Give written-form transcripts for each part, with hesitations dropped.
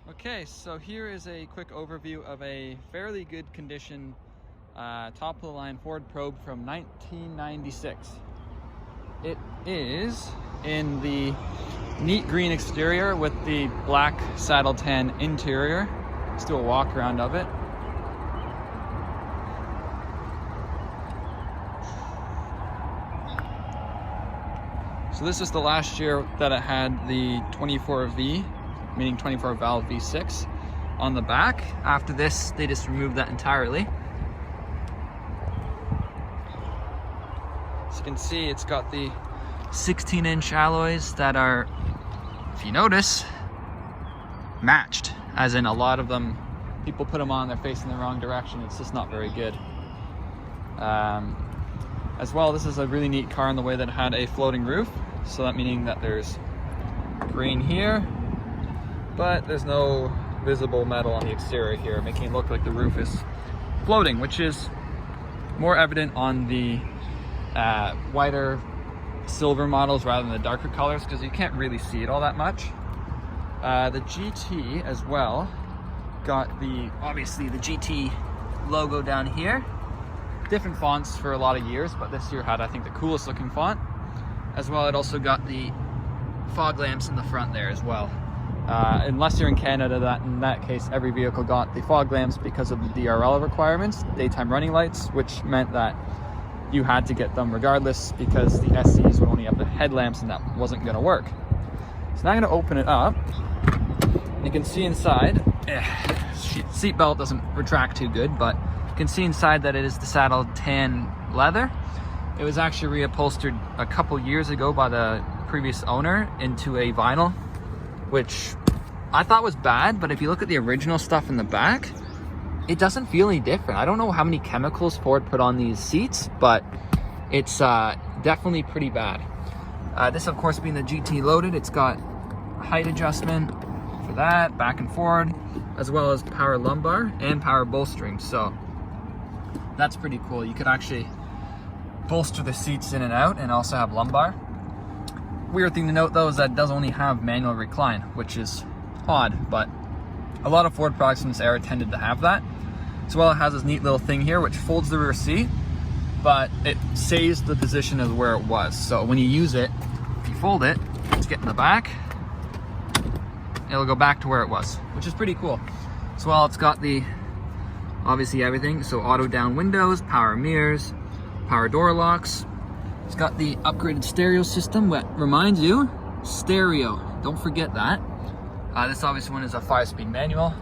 Okay, so here is a quick overview of a fairly good condition top of the line Ford Probe from 1996. It is in the neat green exterior with the black saddle tan interior. Let's do a walk around of it. So this is the last year that it had the 24V, meaning 24 valve V6 on the back. After this, they just removed that entirely. As you can see, it's got the 16-inch alloys that are, if you notice, matched. As in, a lot of them, people put them on, they're facing the wrong direction. It's just not very good. As well, this is a really neat car in the way that it had a floating roof. So that meaning that there's green here, but there's no visible metal on the exterior here, making it look like the roof is floating, which is more evident on the whiter silver models rather than the darker colors, because you can't really see it all that much. The GT as well got obviously the GT logo down here. Different fonts for a lot of years, but this year had, I think, the coolest looking font. As well, it also got the fog lamps in the front there as well. Unless you're in Canada, in that case, every vehicle got the fog lamps because of the DRL requirements, daytime running lights, which meant that you had to get them regardless because the SCs would only have the headlamps and that wasn't going to work. So now I'm going to open it up. You can see inside, seatbelt doesn't retract too good, but you can see inside that it is the saddle tan leather. It was actually reupholstered a couple years ago by the previous owner into a vinyl, which I thought was bad, but if you look at the original stuff in the back, it doesn't feel any different. I don't know how many chemicals Ford put on these seats, but it's definitely pretty bad. This, of course, being the GT loaded, it's got height adjustment for that, back and forward, as well as power lumbar and power bolstering. So that's pretty cool. You could actually bolster the seats in and out and also have lumbar. Weird thing to note though is that it does only have manual recline, which is odd, but a lot of Ford products in this era tended to have that. As well, it has this neat little thing here which folds the rear seat, but it saves the position of where it was. So when you use it, if you fold it, let's get in the back, it'll go back to where it was, which is pretty cool. As well, it's got the, obviously everything, so auto down windows, power mirrors, power door locks. It's got the upgraded stereo system, that reminds you, stereo, don't forget that. This obviously one is a 5-speed manual.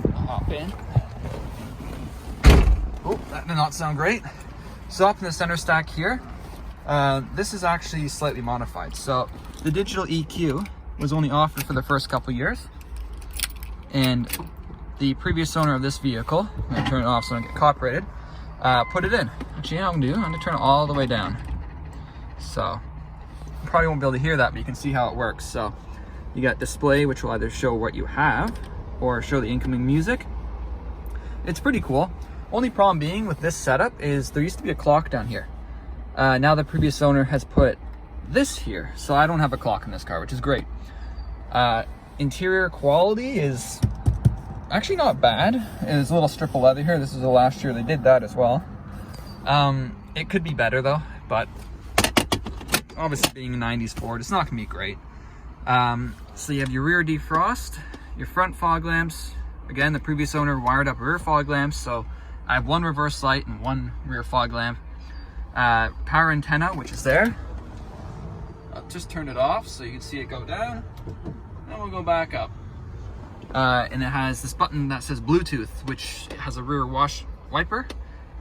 I'll hop in. Oh, that did not sound great. So up in the center stack here, this is actually slightly modified. So the digital EQ was only offered for the first couple years, and the previous owner of this vehicle, I'm gonna turn it off so I don't get copyrighted, put it in. Actually, you know what I'm gonna do? I'm gonna turn it all the way down. So, you probably won't be able to hear that, but you can see how it works. So, you got display, which will either show what you have or show the incoming music. It's pretty cool. Only problem being with this setup is there used to be a clock down here. Now the previous owner has put this here, so I don't have a clock in this car, which is great. Interior quality is actually not bad. There's a little strip of leather here. This is the last year they did that as well. It could be better though, but obviously being a 90s Ford, it's not gonna be great. So you have your rear defrost, your front fog lamps. Again, the previous owner wired up rear fog lamps, so I have one reverse light and one rear fog lamp. Power antenna, which is there. I'll just turn it off so you can see it go down, and we'll go back up. And it has this button that says Bluetooth, which has a rear wash wiper.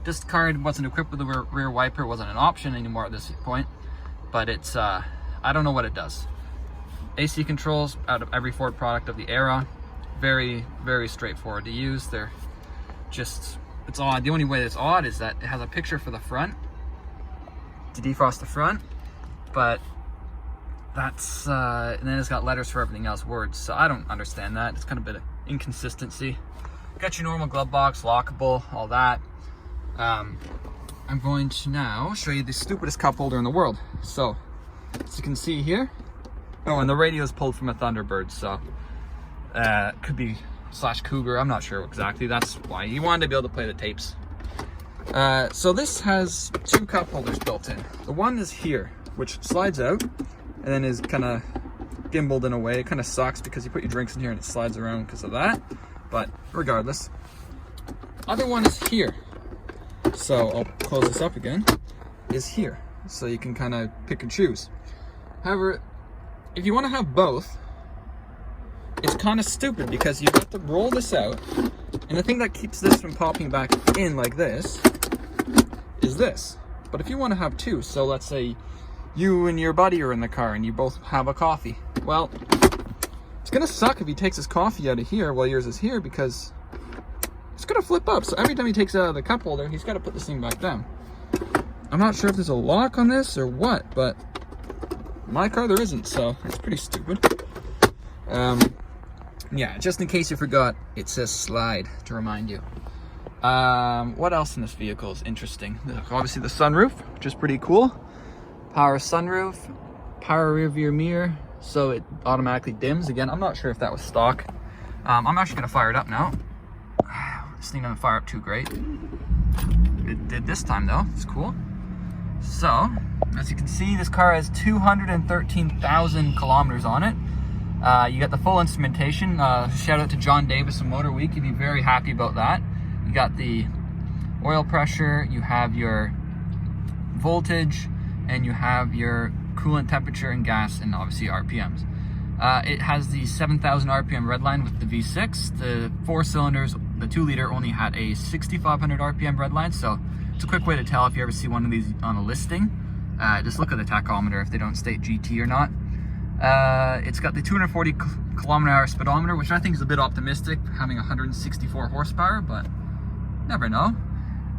This car wasn't equipped with a rear wiper, it wasn't an option anymore at this point, but it's, I don't know what it does. AC controls out of every Ford product of the era. Very, very straightforward to use. They're just, it's odd. The only way that's odd is that it has a picture for the front to defrost the front, but that's, and then it's got letters for everything else, words. So I don't understand that. It's kind of a bit of inconsistency. Got your normal glove box, lockable, all that. I'm going to now show you the stupidest cup holder in the world. So, as you can see here, oh, and the radio is pulled from a Thunderbird, so Could be / Cougar, I'm not sure exactly. That's why he wanted to be able to play the tapes. So this has 2 cup holders built in. The one is here, which slides out and then is kind of gimbaled in a way. It kind of sucks because you put your drinks in here and it slides around because of that, but regardless. Other one is here, so I'll close this up again, is here, so you can kind of pick and choose. However, if you want to have both, it's kind of stupid because you have to roll this out, and the thing that keeps this from popping back in like this is this. But if you want to have 2, so let's say you and your buddy are in the car and you both have a coffee, well, it's gonna suck if he takes his coffee out of here while yours is here, because it's gonna flip up. So every time he takes it out of the cup holder, he's got to put this thing back down. I'm not sure if there's a lock on this or what, but my car there isn't, so it's pretty stupid. Yeah, just in case you forgot, it says slide to remind you. What else in this vehicle is interesting? Obviously the sunroof, which is pretty cool. Power sunroof, power rear view mirror, so it automatically dims. Again, I'm not sure if that was stock. I'm actually gonna fire it up now. This thing doesn't fire up too great. It did this time though, it's cool. So, as you can see, this car has 213,000 kilometers on it. You got the full instrumentation. Shout out to John Davis of Motor Week. You'd be very happy about that. You got the oil pressure, you have your voltage, and you have your coolant temperature and gas, and obviously RPMs. It has the 7,000 RPM redline with the V6. The 4 cylinders, the 2 liter, only had a 6,500 RPM redline, so it's a quick way to tell if you ever see one of these on a listing. Just look at the tachometer if they don't state GT or not. It's got the 240 km/h speedometer, which I think is a bit optimistic, having 164 horsepower, but never know.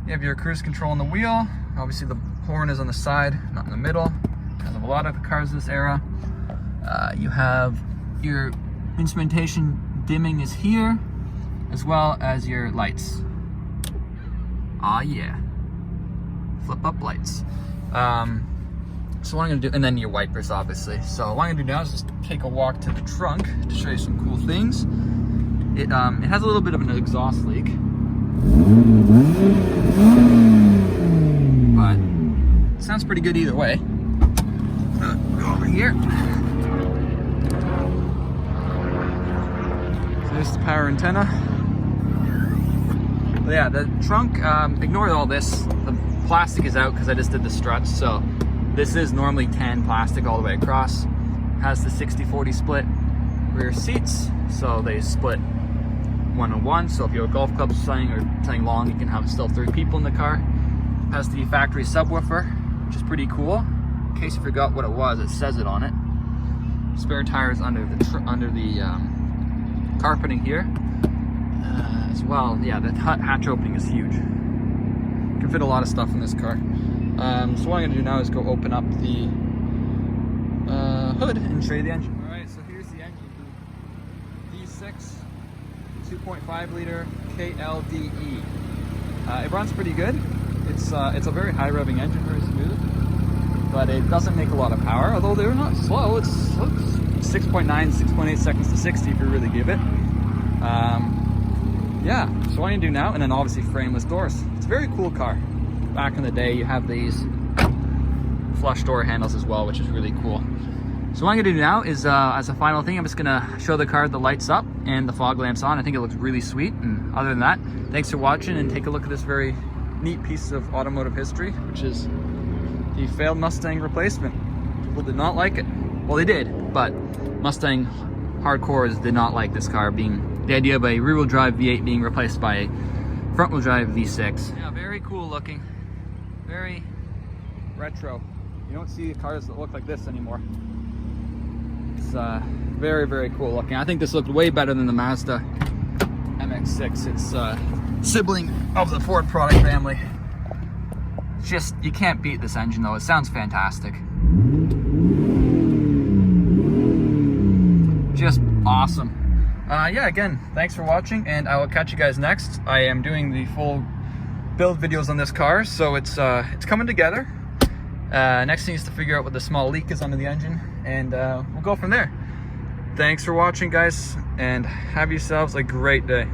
You have your cruise control on the wheel. Obviously the horn is on the side, not in the middle, as of a lot of cars this era. You have your instrumentation dimming is here, as well as your lights. Ah yeah, flip up lights. So what I'm gonna do, and then your wipers obviously. So what I'm gonna do now is just take a walk to the trunk to show you some cool things. It has a little bit of an exhaust leak, but it sounds pretty good either way. Go over here. So there's the power antenna. But yeah, the trunk, ignore all this. The plastic is out because I just did the struts, so this is normally tan plastic all the way across. Has the 60-40 split rear seats, so they split 1-on-1. So if you have a golf club playing or playing long, you can have still 3 people in the car. Has the factory subwoofer, which is pretty cool. In case you forgot what it was, it says it on it. Spare tires under the carpeting here as well. Yeah, the hatch opening is huge. Can fit a lot of stuff in this car. So what I'm gonna do now is go open up the hood and show you the engine. All right, so here's the engine. V6, 2.5 liter KLDE. It runs pretty good. It's a very high revving engine, very smooth, but it doesn't make a lot of power, although they're not slow. It's 6.9, 6.8 seconds to 60 if you really give it. Yeah, so what I'm gonna do now, and then obviously frameless doors. It's a very cool car. Back in the day, you have these flush door handles as well, which is really cool. So what I'm gonna do now is, as a final thing, I'm just gonna show the car the lights up and the fog lamps on. I think it looks really sweet, and other than that, thanks for watching, and take a look at this very neat piece of automotive history, which is the failed Mustang replacement. People did not like it. Well, they did, but Mustang hardcores did not like this car being, the idea of a rear-wheel drive V8 being replaced by a front-wheel drive V6. Yeah, very cool looking. Very retro. You don't see cars that look like this anymore. It's very, very cool looking. I think this looked way better than the Mazda MX-6. It's sibling of the Ford product family. Just, you can't beat this engine though. It sounds fantastic. Just awesome. Yeah, again, thanks for watching, and I will catch you guys next. I am doing the full build videos on this car, so it's coming together. Next thing is to figure out what the small leak is under the engine, and we'll go from there. Thanks for watching, guys, and have yourselves a great day.